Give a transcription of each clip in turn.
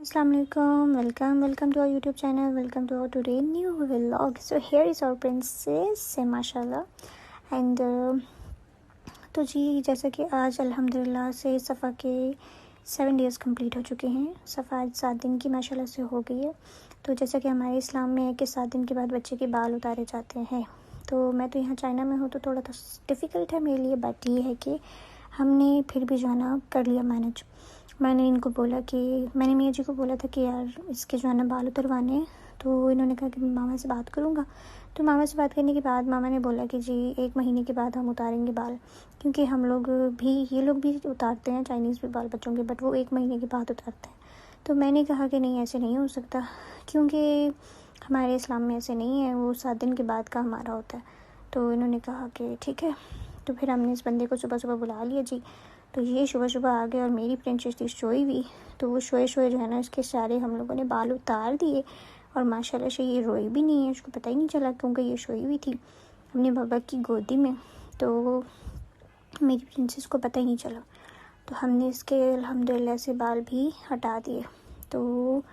Assalamu alaikum, welcome to our YouTube channel, welcome to our today new vlog. So here is our princess mashallah and तो जी जैसा कि आज अल्हम्दुलिल्लाह से सफ़ा के 7 डेज़ कंप्लीट हो चुके हैं। सफ़ा आज 7 दिन की माशाल्लाह से हो गई है। तो जैसा कि हमारे इस्लाम में है कि 7 दिन के बाद बच्चे के बाल उतारे जाते हैं। तो मैं तो यहाँ चाइना में हूँ तो थोड़ा डिफ़िकल्ट है मेरे लिए, बट ये है कि हमने फिर भी जो है ना कर लिया मैनेज। मैंने इनको बोला कि मैंने मियाँ जी को बोला था कि यार इसके जो है ना बाल उतरवाने हैं। तो इन्होंने कहा कि मामा से बात करूँगा। तो मामा से बात करने के बाद मामा ने बोला कि जी 1 महीने के बाद हम उतारेंगे बाल, क्योंकि हम लोग भी ये लोग भी उतारते हैं चाइनीज़ भी बाल बच्चों के, बट वो 1 महीने के बाद उतारते हैं। तो मैंने कहा कि नहीं ऐसे नहीं हो सकता, क्योंकि हमारे इस्लाम में ऐसे नहीं है, वो 7 दिन के बाद का हमारा होता है। तो इन्होंने कहा कि ठीक है। तो फिर हमने इस बंदे को सुबह सुबह बुला लिया जी। तो ये सुबह सुबह आ गए और मेरी प्रिंसेस थी सोई हुई। तो वो सोए जो है ना इसके सारे हम लोगों ने बाल उतार दिए और माशाल्लाह से ये रोई भी नहीं है, उसको पता ही नहीं चला क्योंकि ये सोई हुई थी अपने बाबा की गोदी में। तो मेरी प्रिंसेस को पता ही नहीं चला। तो हमने इसके अल्हम्दुलिल्लाह से बाल भी हटा दिए। तो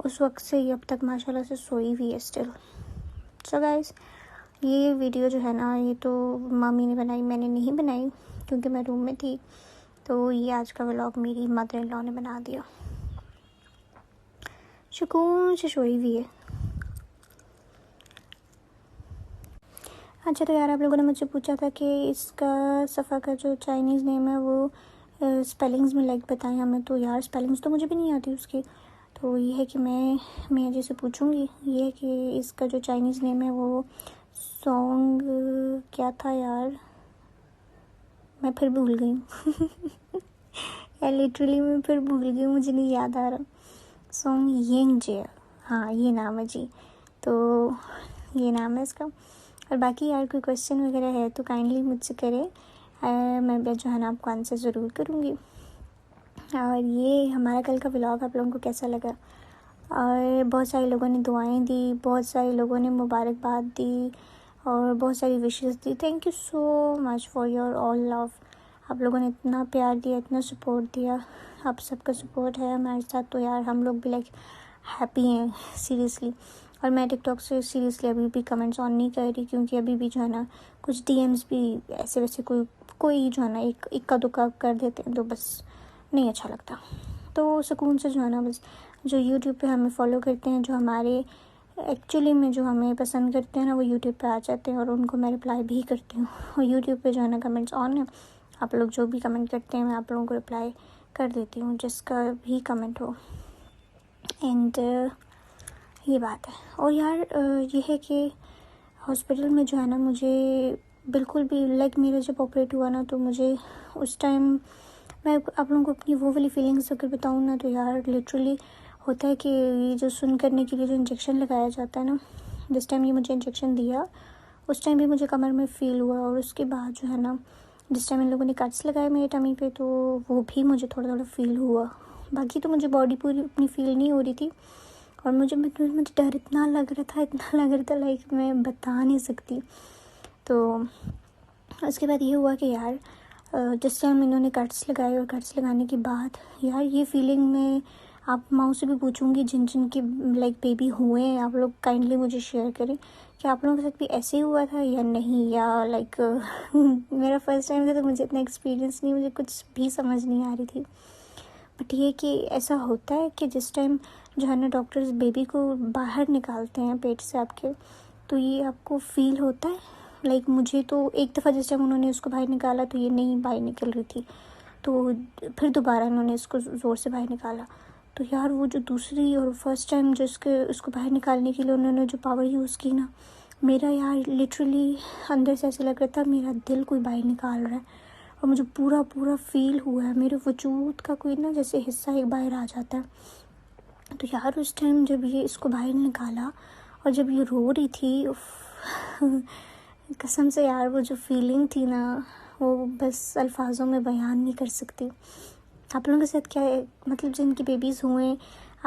उस वक्त से ये अब तक माशाल्लाह से सोई हुई है स्टिल। सो गाइस, ये वीडियो जो है ना ये तो मम्मी ने बनाई, मैंने नहीं बनाई क्योंकि मैं रूम में थी। तो ये आज का व्लॉग मेरी मदर इन लॉ ने बना दिया। सुकून से सोई हुई है। अच्छा, तो यार आप लोगों ने मुझसे पूछा था कि इसका सफ़ा का जो चाइनीज़ नेम है वो स्पेलिंग्स में लाइक बताएं हमें। तो यार स्पेलिंग्स तो मुझे भी नहीं आती उसकी। तो ये है कि मैं मियाँ जी से पूछूंगी। ये है कि इसका जो चाइनीज़ नेम है वो सॉन्ग क्या था यार, मैं फिर भूल गई हूँ यार लिटरली मैं फिर भूल गई हूँ, मुझे नहीं याद आ रहा। सॉन्ग येंजे, हाँ ये नाम है जी। तो ये नाम है इसका। और बाकी यार कोई क्वेश्चन वगैरह है तो काइंडली मुझसे करें, मैं जो है ना आपको आंसर ज़रूर करूँगी। और ये हमारा कल का व्लॉग आप लोगों को कैसा लगा? और बहुत सारे लोगों ने दुआएं दी, बहुत सारे लोगों ने मुबारकबाद दी और बहुत सारी wishes the. Thank you so much for your all love. आप लोगों ने इतना प्यार दिया, इतना सपोर्ट दिया, आप सबका सपोर्ट है हमारे साथ। तो यार हम लोग भी लाइक हैप्पी हैं सीरियसली। और मैं टिकटॉक से सीरियसली अभी भी कमेंट्स ऑन नहीं कर रही, क्योंकि अभी भी जो है ना कुछ डीएम्स भी ऐसे वैसे कोई जो है ना एक इक्का दुक्का कर देते हैं, तो बस नहीं अच्छा लगता। तो सुकून से जो है ना बस जो यूट्यूब पे हमें फॉलो करते हैं, जो हमारे एक्चुअली में जो हमें पसंद करते हैं ना, वो यूट्यूब पे आ जाते हैं और उनको मैं रिप्लाई भी करती हूँ। और यूट्यूब पे जो है ना कमेंट्स ऑन है, आप लोग जो भी कमेंट करते हैं मैं आप लोगों को रिप्लाई कर देती हूँ, जिसका भी कमेंट हो। एंड ये बात है। और यार ये है कि हॉस्पिटल में जो है ना मुझे बिल्कुल भी लाइक मेरा जब ऑपरेट हुआ ना, तो मुझे उस टाइम मैं आप लोगों को अपनी वो वाली फीलिंग्स अगर बताऊँ ना, तो यार लिटरली होता है कि ये जो सुन करने के लिए जो इंजेक्शन लगाया जाता है ना, जिस टाइम ये मुझे इंजेक्शन दिया उस टाइम भी मुझे कमर में फ़ील हुआ। और उसके बाद जो है ना जिस टाइम इन लोगों ने कट्स लगाए मेरे टमी पे, तो वो भी मुझे थोड़ा थोड़ा फ़ील हुआ। बाकी तो मुझे बॉडी पूरी अपनी फ़ील नहीं हो रही थी। और मुझे डर इतना लग रहा था लाइक मैं बता नहीं सकती। तो उसके बाद ये हुआ कि यार जिस टाइम इन्होंने कट्स लगाए और कट्स लगाने के बाद यार ये फीलिंग में आप माँ से भी पूछूंगी जिन जिन के लाइक बेबी हुए हैं, आप लोग काइंडली मुझे शेयर करें कि आप लोगों के साथ भी ऐसे ही हुआ था या नहीं, या लाइक मेरा फर्स्ट टाइम था तो मुझे इतना एक्सपीरियंस नहीं, मुझे कुछ भी समझ नहीं आ रही थी। बट ये कि ऐसा होता है कि जिस टाइम जो है ना डॉक्टर्स बेबी को बाहर निकालते हैं पेट से आपके, तो ये आपको फील होता है। लाइक मुझे तो एक दफ़ा जिस टाइम उन्होंने उसको बाहर निकाला तो ये नहीं बाहर निकल रही थी, तो फिर दोबारा उन्होंने इसको ज़ोर से बाहर निकाला। तो यार वो जो दूसरी और फर्स्ट टाइम जो उसको बाहर निकालने के लिए उन्होंने जो पावर यूज़ की ना, मेरा यार लिटरली अंदर से ऐसे लग रहा था मेरा दिल कोई बाहर निकाल रहा है। और मुझे पूरा फील हुआ है, मेरे वजूद का कोई ना जैसे हिस्सा एक बाहर आ जाता है। तो यार उस टाइम जब ये इसको बाहर निकाला और जब ये रो रही थी कसम से यार वो जो फीलिंग थी ना वो बस अल्फाजों में बयान नहीं कर सकती। आप लोगों के साथ क्या है, मतलब जिनकी बेबीज़ हुए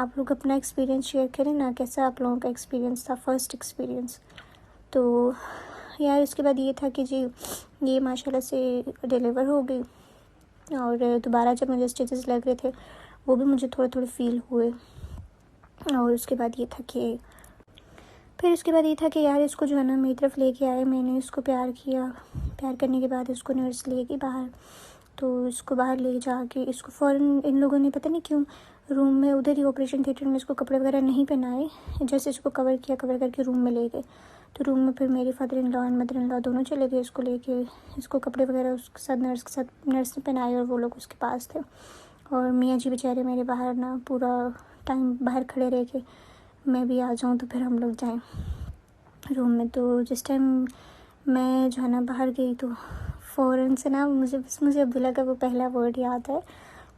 आप लोग अपना एक्सपीरियंस शेयर करें ना, कैसा आप लोगों का एक्सपीरियंस था, फर्स्ट एक्सपीरियंस। तो यार इसके बाद ये था कि जी ये माशाल्लाह से डिलीवर हो गई और दोबारा जब मुझे स्टिचेस लग रहे थे वो भी मुझे थोड़े थोड़े फील हुए। और उसके बाद ये था कि यार इसको जो है ना मेरी तरफ लेके आए, मैंने इसको प्यार किया। प्यार करने के बाद इसको नर्स ले गई बाहर। तो इसको बाहर ले जाके इसको फ़ौरन इन लोगों ने पता नहीं क्यों रूम में, उधर ही ऑपरेशन थिएटर में, इसको कपड़े वगैरह नहीं पहनाए, जैसे इसको कवर करके रूम में ले गए। तो रूम में फिर मेरे father in law and mother in law दोनों चले गए इसको लेके। इसको कपड़े वगैरह उसके साथ नर्स ने पहनाए और वो लोग उसके पास थे। और मियाँ जी बेचारे मेरे बाहर ना पूरा टाइम बाहर खड़े रह के, मैं भी आ जाऊँ तो फिर हम लोग जाएँ रूम में। तो जिस टाइम मैं जो है ना बाहर गई तो फ़ौरन से ना मुझे अब्दुल्ला का वो पहला वर्ड याद है,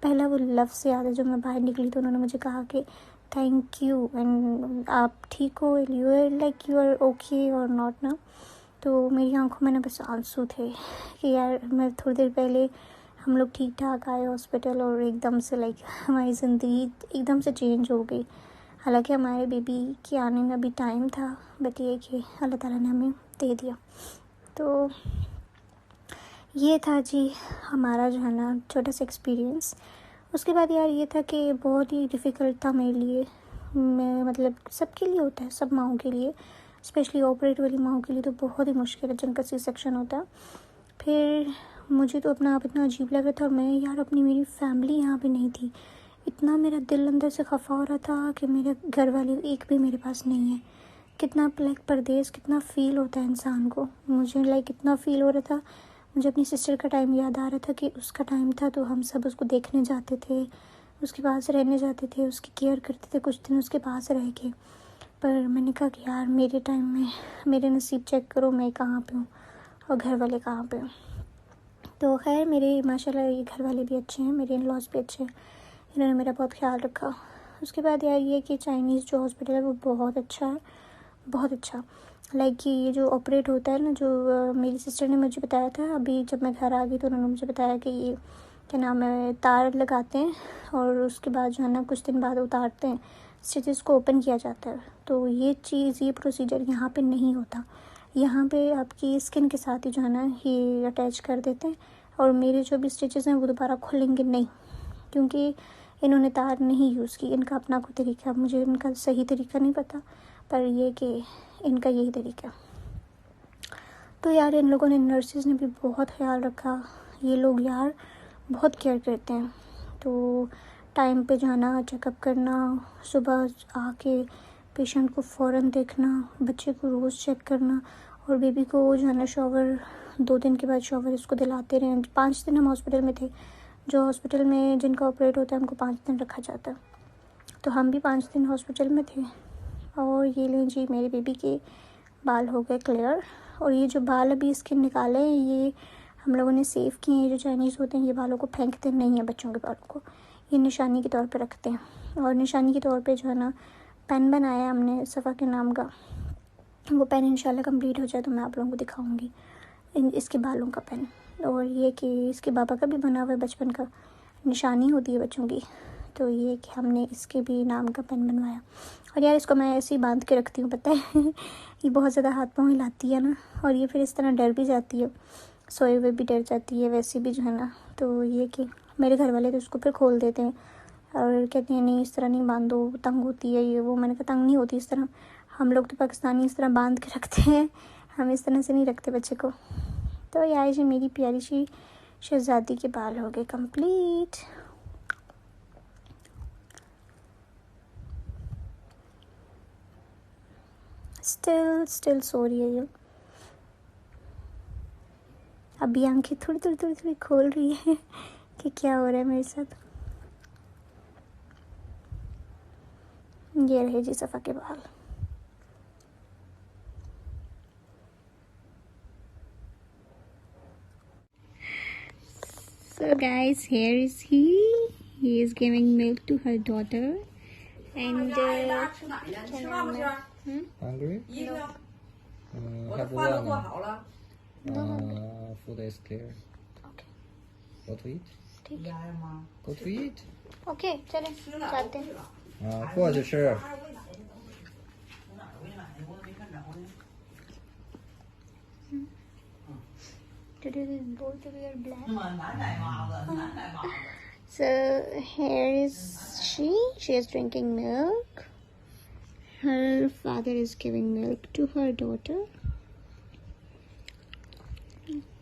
पहला वो लफ्ज़ याद है। जब मैं बाहर निकली तो उन्होंने मुझे कहा कि थैंक यू एंड आप ठीक हो, यू आर ओके और नॉट ना। तो मेरी आंखों में ना बस आंसू थे कि यार मैं थोड़ी देर पहले हम लोग ठीक ठाक आए हॉस्पिटल और एकदम से हमारी ज़िंदगी एकदम से चेंज हो गई। हालांकि हमारे बेबी के आने में अभी टाइम था, बट ये कि अल्लाह ताला ने हमें दे दिया। तो ये था जी हमारा जो है ना छोटा सा एक्सपीरियंस। उसके बाद यार ये था कि बहुत ही डिफ़िकल्ट था मेरे लिए। मैं मतलब सबके लिए होता है, सब माँओं के लिए, स्पेशली ऑपरेट वाली माँओं के लिए तो बहुत ही मुश्किल है जिनका सी सेक्शन होता है। फिर मुझे तो अपना आप इतना अजीब लग रहा था, और मैं यार मेरी फैमिली यहाँ पे नहीं थी। इतना मेरा दिल अंदर से खफा हो रहा था कि मेरे घर वाले एक भी मेरे पास नहीं है। कितना परदेश कितना फ़ील होता है इंसान को। मुझे इतना फ़ील हो रहा था। मुझे अपनी सिस्टर का टाइम याद आ रहा था कि उसका टाइम था तो हम सब उसको देखने जाते थे, उसके पास रहने जाते थे, उसकी केयर करते थे, कुछ दिन उसके पास रह के। पर मैंने कहा कि यार मेरे टाइम में मेरे नसीब चेक करो, मैं कहाँ पे हूँ और घर वाले कहाँ पे हूँ। तो खैर मेरे माशाल्लाह ये घर वाले भी अच्छे हैं, मेरे इन-लॉज़ भी अच्छे हैं, इन्होंने मेरा बहुत ख्याल रखा। उसके बाद यार ये कि चाइनीज़ जो हॉस्पिटल है वो बहुत अच्छा है, बहुत अच्छा। कि ये जो ऑपरेट होता है ना, जो मेरी सिस्टर ने मुझे बताया था, अभी जब मैं घर आ गई तो उन्होंने मुझे बताया कि ये क्या नाम है, तार लगाते हैं और उसके बाद जो है ना कुछ दिन बाद उतारते हैं, स्टिचेस को ओपन किया जाता है। तो ये प्रोसीजर यहाँ पे नहीं होता। यहाँ पे आपकी स्किन के साथ ही जो है ना ये अटैच कर देते हैं, और मेरे जो भी स्टिचेस हैं वो दोबारा खुलेंगे नहीं, क्योंकि इन्होंने तार नहीं यूज़ की। इनका अपना कोई तरीका, मुझे इनका सही तरीका नहीं पता, पर ये कि इनका यही तरीका। तो यार इन लोगों ने, नर्सेज ने भी बहुत ख्याल रखा। ये लोग यार बहुत केयर करते हैं। तो टाइम पे जाना, चेकअप करना, सुबह आके पेशेंट को फ़ौरन देखना, बच्चे को रोज़ चेक करना, और बेबी को जो है ना शॉवर 2 दिन के बाद शॉवर इसको दिलाते रहे। 5 दिन हम हॉस्पिटल में थे। जो हॉस्पिटल में जिनका ऑपरेट होता है उनको 5 दिन रखा जाता है, तो हम भी 5 दिन हॉस्पिटल में थे। और ये लें जी मेरे बेबी के बाल हो गए क्लियर। और ये जो बाल अभी इसके निकाले हैं ये हम लोगों ने सेव किए हैं। जो चाइनीज़ होते हैं ये बालों को फेंकते नहीं हैं, बच्चों के बालों को ये निशानी के तौर पे रखते हैं। और निशानी के तौर पे जो है ना पेन बनाया हमने सफ़ा के नाम का। वो पेन इंशाल्लाह कंप्लीट हो जाए तो मैं आप लोगों को दिखाऊंगी इसके बालों का पेन। और ये कि इसके बाबा का भी बना हुआ है, बचपन का निशानी होती है बच्चों की। तो ये कि हमने इसके भी नाम का पेन बनवाया। और यार इसको मैं ऐसे ही बांध के रखती हूँ, पता है ये बहुत ज़्यादा हाथ पाँव हिलाती है ना, और ये फिर इस तरह डर भी जाती है, सोए हुए भी डर जाती है, वैसे भी जो है ना। तो ये कि मेरे घर वाले तो इसको फिर खोल देते हैं और कहते हैं नहीं इस तरह नहीं बांधो, तंग होती है ये वो। मैंने कहा तंग नहीं होती इस तरह, हम लोग तो पाकिस्तानी इस तरह बांध के रखते हैं, हम इस तरह से नहीं रखते बच्चे को। तो यार जी मेरी प्यारी सी शहज़ादी के बाल हो गए कंप्लीट। स्टिल सो रही है ये। अभी आंखें थोड़ी खोल रही है कि क्या हो रहा है मेरे साथ। ये रहे जी सफ़ा के बाल। So guys, here is he is giving milk to her daughter and Hungry? No. Have one. Food is clear. Okay. Go to eat? ठीक है। Go to eat? Okay, चलें जाते हैं। 或者是 Today both of you are black. So here is she is drinking milk. her father is giving milk to her daughter.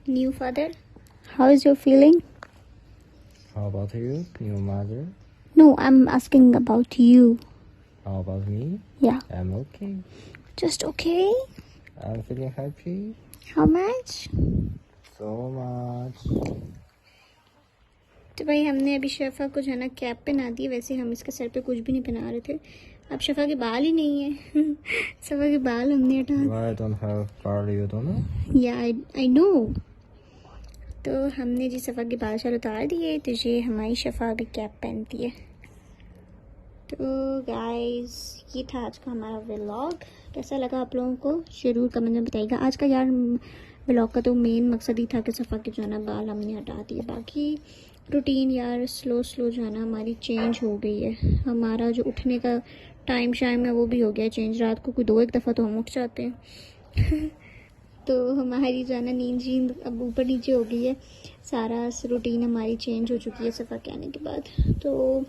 New father, how is your feeling? How about you, new mother? No, I'm asking about you. How about me? Yeah. I'm okay. Just okay? I'm feeling happy. How much? So much. तो भाई हमने अभी शफा को जो है ना cap पहना दी। वैसे हम इसके सर पे कुछ भी नहीं पहना रहे थे। अब शफा के बाल ही नहीं है। शफा के बाल हमने हटा। Why I don't have curly, you don't know? या आई नो। तो हमने जी शफा के बाल शाल उतार दिए, तो ये हमारी शफा अभी कैप पहनती है। तो गाइस ये था आज का हमारा व्लॉग। कैसा लगा आप लोगों को ज़रूर कमेंट में बताइएगा। आज का यार व्लॉग का तो मेन मकसद ही था कि सफ़ा के जो है ना बाल हमने हटा दिए। बाकी रूटीन यार स्लो जो है ना हमारी चेंज हो गई है। हमारा जो उठने का टाइम शाइम है वो भी हो गया चेंज। रात को कोई 2-1 दफ़ा तो हम उठ जाते हैं। तो हमारी जो है ना नींद अब ऊपर नीचे हो गई है। सारा रूटीन हमारी चेंज हो चुकी है सफ़ा के आने के बाद। तो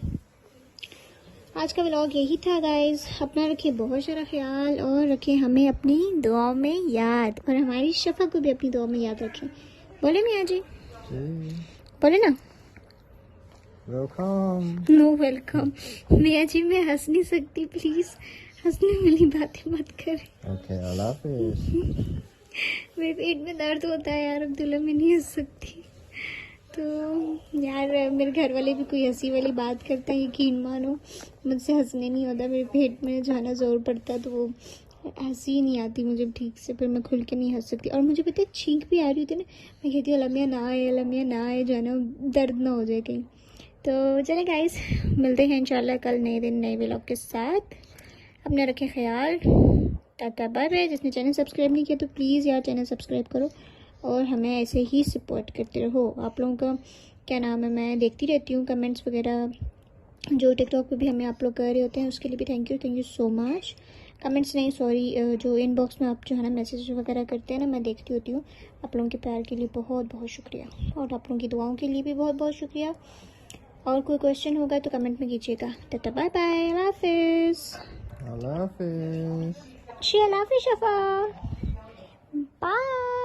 आज का व्लॉग यही था गाइज। अपना रखिए बहुत सारा ख्याल और रखें हमें अपनी दुआओं में याद, और हमारी शफा को भी अपनी दुआओं में याद रखें। बोले मियाँ जी, बोले ना। वेलकम। नो वेलकम मियाँ जी, मैं हंस नहीं सकती, प्लीज़ हंसने वाली बातें मत करें। ओके, अल्लाह हाफिज़। मेरे पेट में दर्द होता है यार अब्दुल्ला, मैं नहीं हंस सकती। तो यार मेरे घर वाले भी कोई हंसी वाली बात करते हैं, यकीन मानो मुझसे हंसने नहीं होता। मेरे पेट में जाना ज़ोर पड़ता है तो वो हंसी नहीं आती मुझे ठीक से, फिर मैं खुल के नहीं हंस सकती। और मुझे पता है छींक भी आ रही होती है ना, मैं कहती हूँ अलमिया ना आए जो है ना दर्द ना हो जाए कहीं। तो चले गाइस, मिलते हैं इंशाल्लाह कल नए दिन नए व्लॉग के साथ। अपना रखें ख्याल। Tata bye bye. जिसने चैनल सब्सक्राइब नहीं किया तो प्लीज़ यार चैनल सब्सक्राइब करो और हमें ऐसे ही सपोर्ट करते रहो। आप लोगों का क्या नाम है, मैं देखती रहती हूँ कमेंट्स वगैरह जो टिकटॉक पे भी हमें आप लोग कर रहे होते हैं, उसके लिए भी thank you so much. Comments नहीं सॉरी, जो इनबॉक्स में आप जो है ना मैसेज वगैरह करते हैं ना, मैं देखती होती हूँ। आप लोगों के प्यार के लिए बहुत बहुत शुक्रिया, और आप लोगों की दुआओं के लिए भी बहुत बहुत शुक्रिया। और कोई क्वेश्चन होगा तो कमेंट में कीजिएगा। टाटा बाय बाय, अल्लाह हाफिज़। अल्लाह हाफिज़। अल्लाह हाफिज़ शफा, बाय।